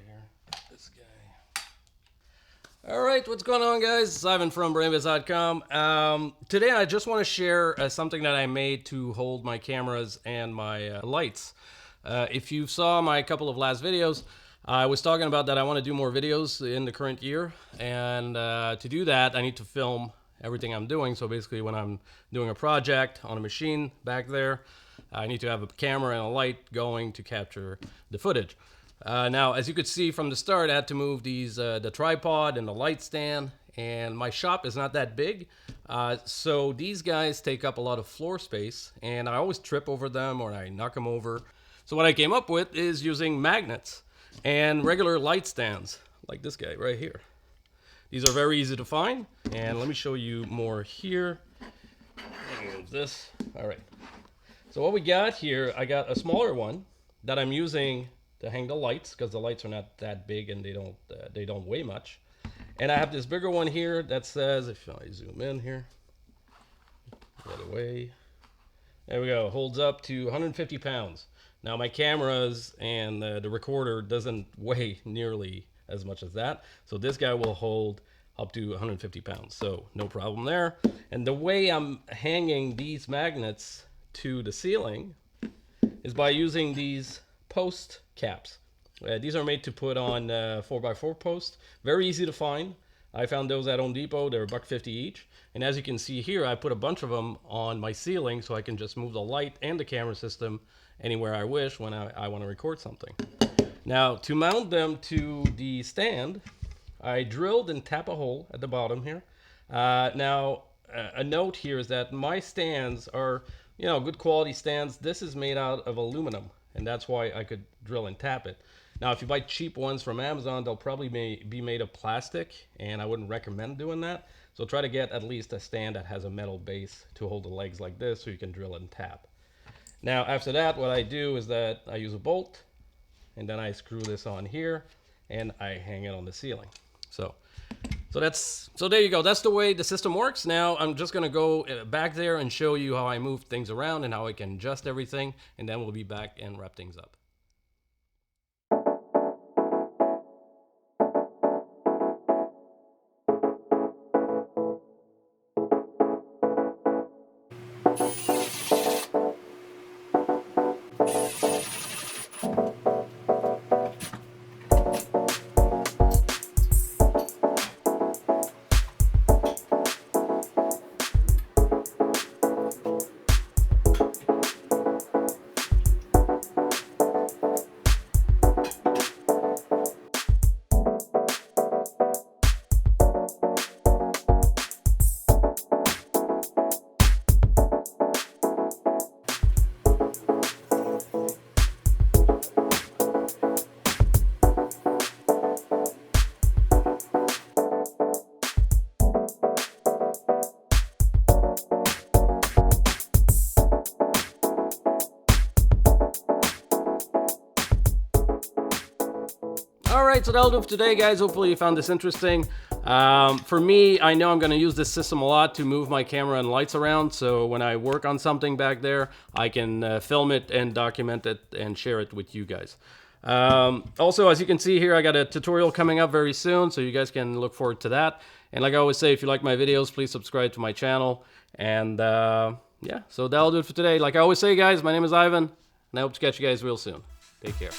here. This guy. All right, what's going on, guys? It's Ivan from Brainy-Bits.com. Today I just want to share something that I made to hold my cameras and my lights. If you saw my couple of last videos, I was talking about that I want to do more videos in the current year, and to do that I need to film everything I'm doing. So basically when I'm doing a project on a machine back there, I need to have a camera and a light going to capture the footage. Now, as you could see from the start, I had to move these the tripod and the light stand, and my shop is not that big, so these guys take up a lot of floor space, and I always trip over them or I knock them over. So what I came up with is using magnets and regular light stands, like this guy right here. These are very easy to find, and let me show you more here. Move this. All right. So what we got here, I got a smaller one that I'm using to hang the lights, because the lights are not that big and they don't weigh much. And I have this bigger one here that says, if I zoom in here, right away, there we go, holds up to 150 pounds. Now my cameras and the recorder doesn't weigh nearly as much as that, so this guy will hold up to 150 pounds, so no problem there. And the way I'm hanging these magnets to the ceiling is by using these post caps. These are made to put on 4x4 posts. Very easy to find. I found those at Home Depot. They're $1.50 each. And as you can see here, I put a bunch of them on my ceiling so I can just move the light and the camera system anywhere I wish when I want to record something. Now, to mount them to the stand, I drilled and tapped a hole at the bottom here. Now, a note here is that my stands are, you know, good quality stands. This is made out of aluminum, and that's why I could drill and tap it. Now, if you buy cheap ones from Amazon, they'll probably be made of plastic, and I wouldn't recommend doing that. So try to get at least a stand that has a metal base to hold the legs like this so you can drill and tap. Now, after that, what I do is that I use a bolt, and then I screw this on here, and I hang it on the ceiling. So there you go. That's the way the system works. Now I'm just gonna go back there and show you how I move things around and how I can adjust everything, and then we'll be back and wrap things up. Alright, so that'll do for today, guys. Hopefully you found this interesting. For me, I know I'm going to use this system a lot to move my camera and lights around, so when I work on something back there, I can film it and document it and share it with you guys. Also, as you can see here, I got a tutorial coming up very soon, so you guys can look forward to that. And like I always say, if you like my videos, please subscribe to my channel. And yeah, so that'll do it for today. Like I always say, guys, my name is Ivan, and I hope to catch you guys real soon. Take care.